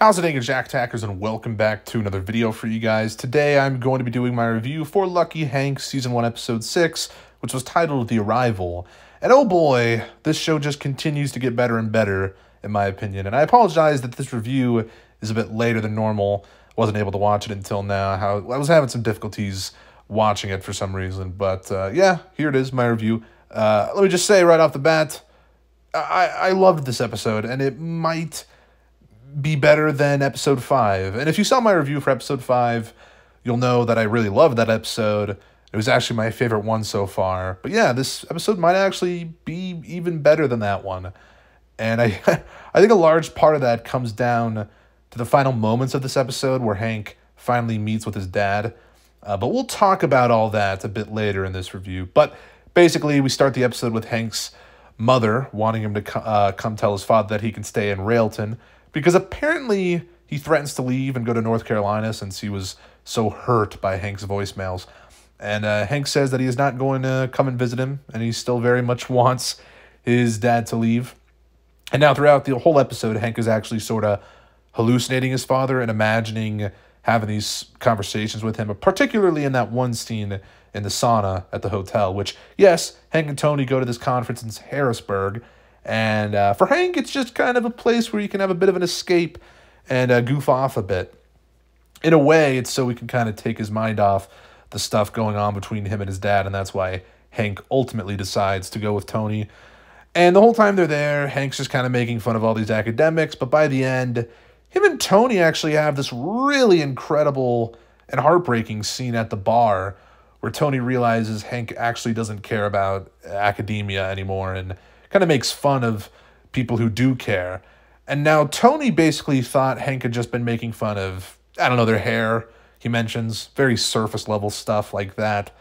How's it going, Jack Tackers, and welcome back to another video for you guys. Today I'm going to be doing my review for Lucky Hank Season 1 Episode 6, which was titled The Arrival. And oh boy, this show just continues to get better and better, in my opinion. And I apologize that this review is a bit later than normal. I wasn't able to watch it until now. I was having some difficulties watching it for some reason. But yeah, here it is, my review. Let me just say right off the bat, I loved this episode, and it might be better than episode 5. And if you saw my review for episode 5, you'll know that I really loved that episode. It was actually my favorite one so far. But yeah, this episode might actually be even better than that one. And I I think a large part of that comes down to the final moments of this episode where Hank finally meets with his dad. But we'll talk about all that a bit later in this review. But basically, we start the episode with Hank's mother wanting him to come tell his father that he can stay in Railton, because apparently he threatens to leave and go to North Carolina since he was so hurt by Hank's voicemails. And Hank says that he is not going to come and visit him, and he still very much wants his dad to leave. And now throughout the whole episode, Hank is actually sort of hallucinating his father and imagining having these conversations with him, particularly in that one scene in the sauna at the hotel, which, yes, Hank and Tony go to this conference in Harrisburg. And for Hank, it's just kind of a place where you can have a bit of an escape and goof off a bit. In a way, it's so he can kind of take his mind off the stuff going on between him and his dad, and that's why Hank ultimately decides to go with Tony. And the whole time they're there, Hank's just kind of making fun of all these academics, but by the end, him and Tony actually have this really incredible and heartbreaking scene at the bar where Tony realizes Hank actually doesn't care about academia anymore and kind of makes fun of people who do care. And now Tony basically thought Hank had just been making fun of, I don't know, their hair, he mentions, very surface level stuff like that.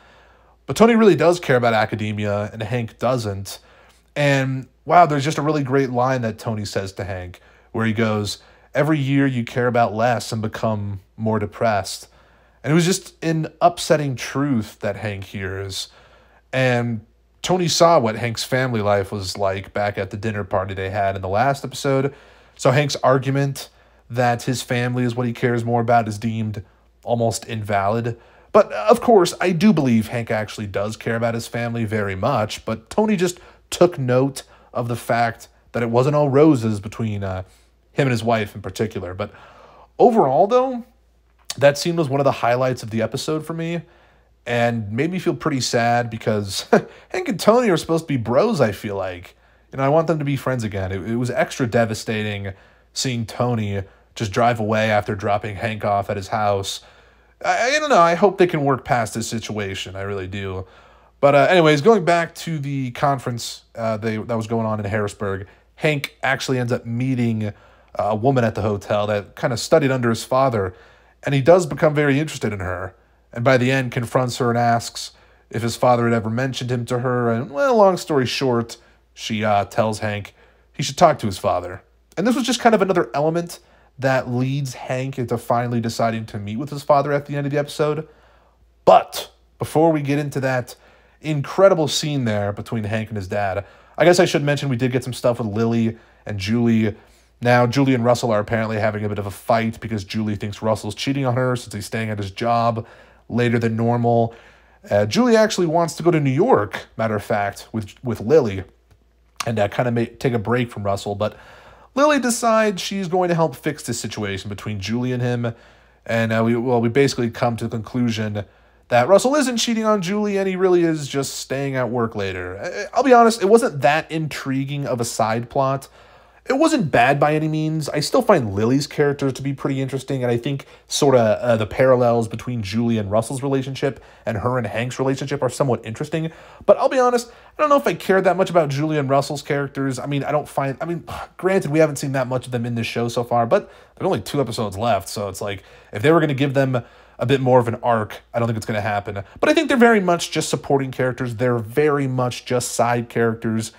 But Tony really does care about academia, and Hank doesn't. And wow, there's just a really great line that Tony says to Hank, where he goes, "Every year you care about less and become more depressed." And it was just an upsetting truth that Hank hears. And Tony saw what Hank's family life was like back at the dinner party they had in the last episode. So Hank's argument that his family is what he cares more about is deemed almost invalid. But of course, I do believe Hank actually does care about his family very much. But Tony just took note of the fact that it wasn't all roses between him and his wife in particular. But overall, though, that scene was one of the highlights of the episode for me, and made me feel pretty sad because Hank and Tony are supposed to be bros, I feel like. I want them to be friends again. It was extra devastating seeing Tony just drive away after dropping Hank off at his house. I don't know. I hope they can work past this situation. I really do. But anyways, going back to the conference that was going on in Harrisburg, Hank actually ends up meeting a woman at the hotel that kind of studied under his father, and he does become very interested in her. And by the end, confronts her and asks if his father had ever mentioned him to her. And, well, long story short, she tells Hank he should talk to his father. And this was just kind of another element that leads Hank into finally deciding to meet with his father at the end of the episode. But before we get into that incredible scene there between Hank and his dad, I guess I should mention we did get some stuff with Lily and Julie. Now, Julie and Russell are apparently having a bit of a fight because Julie thinks Russell's cheating on her since he's staying at his job later than normal. Julie actually wants to go to New York, matter of fact, with Lily, and kind of take a break from Russell. But Lily decides she's going to help fix this situation between Julie and him. And we basically come to the conclusion that Russell isn't cheating on Julie, and he really is just staying at work later. I'll be honest, it wasn't that intriguing of a side plot. It wasn't bad by any means. I still find Lily's character to be pretty interesting, and I think sort of the parallels between Julie and Russell's relationship and her and Hank's relationship are somewhat interesting. But I'll be honest, I don't know if I cared that much about Julie and Russell's characters. Granted, we haven't seen that much of them in this show so far, but there are only 2 episodes left, so it's like, if they were going to give them a bit more of an arc, I don't think it's going to happen. But I think they're very much just supporting characters. They're very much just side characters.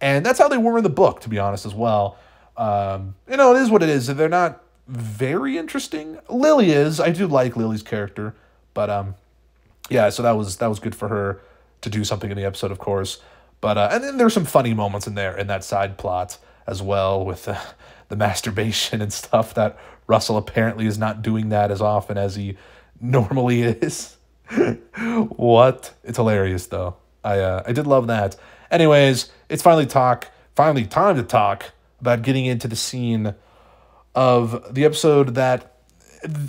And that's how they were in the book, to be honest, as well. It is what it is. They're not very interesting. Lily is. I do like Lily's character. But, yeah, so that was good for her to do something in the episode, of course. But and then there's some funny moments in there in that side plot as well with the masturbation and stuff that Russell apparently is not doing that as often as he normally is. What? It's hilarious, though. I did love that. Anyways, it's finally time to talk about getting into the scene of the episode that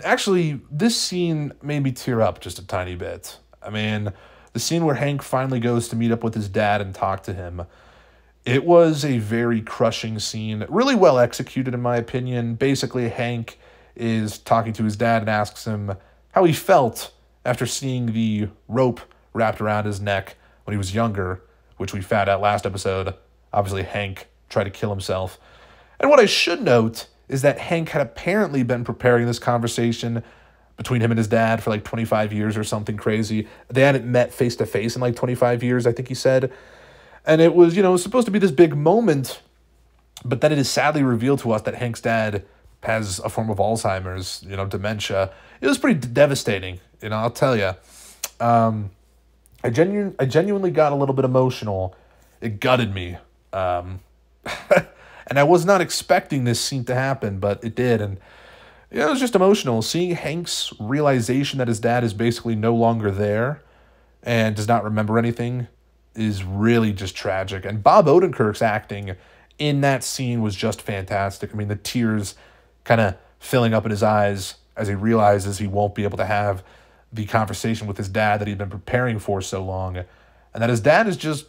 actually, this scene made me tear up just a tiny bit. I mean, the scene where Hank finally goes to meet up with his dad and talk to him. It was a very crushing scene, really well executed in my opinion. Basically, Hank is talking to his dad and asks him how he felt after seeing the rope wrapped around his neck when he was younger, which we found out last episode. Obviously, Hank tried to kill himself. And what I should note is that Hank had apparently been preparing this conversation between him and his dad for like 25 years or something crazy. They hadn't met face-to-face in like 25 years, I think he said. And it was, supposed to be this big moment, but then it is sadly revealed to us that Hank's dad has a form of Alzheimer's, dementia. It was pretty devastating, I'll tell you. I genuinely got a little bit emotional. It gutted me. And I was not expecting this scene to happen, but it did. And it was just emotional. Seeing Hank's realization that his dad is basically no longer there and does not remember anything is really just tragic. And Bob Odenkirk's acting in that scene was just fantastic. I mean, the tears kind of filling up in his eyes as he realizes he won't be able to have the conversation with his dad that he'd been preparing for so long. And that his dad is just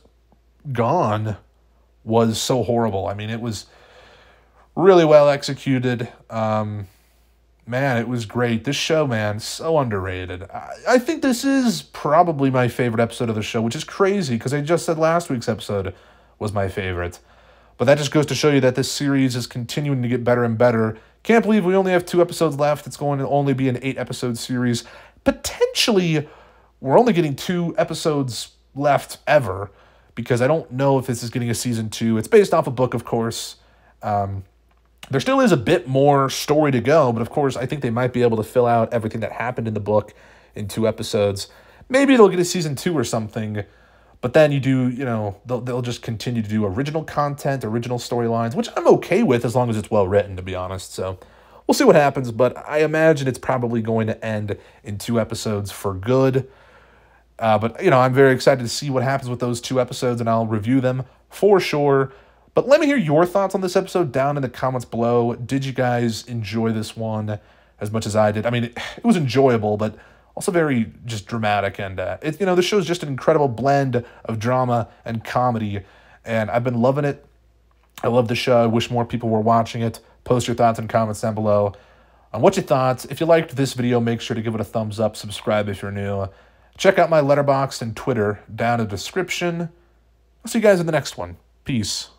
gone was so horrible. I mean, it was really well executed. Man, it was great. This show, man, so underrated. I think this is probably my favorite episode of the show, which is crazy because I just said last week's episode was my favorite. But that just goes to show you that this series is continuing to get better and better. Can't believe we only have 2 episodes left. It's going to only be an 8-episode series. Potentially, we're only getting 2 episodes left ever because I don't know if this is getting a season 2. It's based off a book, of course. There still is a bit more story to go, but of course, I think they might be able to fill out everything that happened in the book in 2 episodes. Maybe it'll get a season 2 or something, but then they'll just continue to do original content, original storylines, which I'm okay with as long as it's well written, to be honest. So we'll see what happens, but I imagine it's probably going to end in 2 episodes for good. But I'm very excited to see what happens with those 2 episodes, and I'll review them for sure. But let me hear your thoughts on this episode down in the comments below. Did you guys enjoy this one as much as I did? I mean, it was enjoyable, but also very just dramatic. And, the show is just an incredible blend of drama and comedy. And I've been loving it. I love the show. I wish more people were watching it. Post your thoughts and comments down below on what you thought. If you liked this video, make sure to give it a thumbs up. Subscribe if you're new. Check out my Letterboxd and Twitter down in the description. I'll see you guys in the next one. Peace.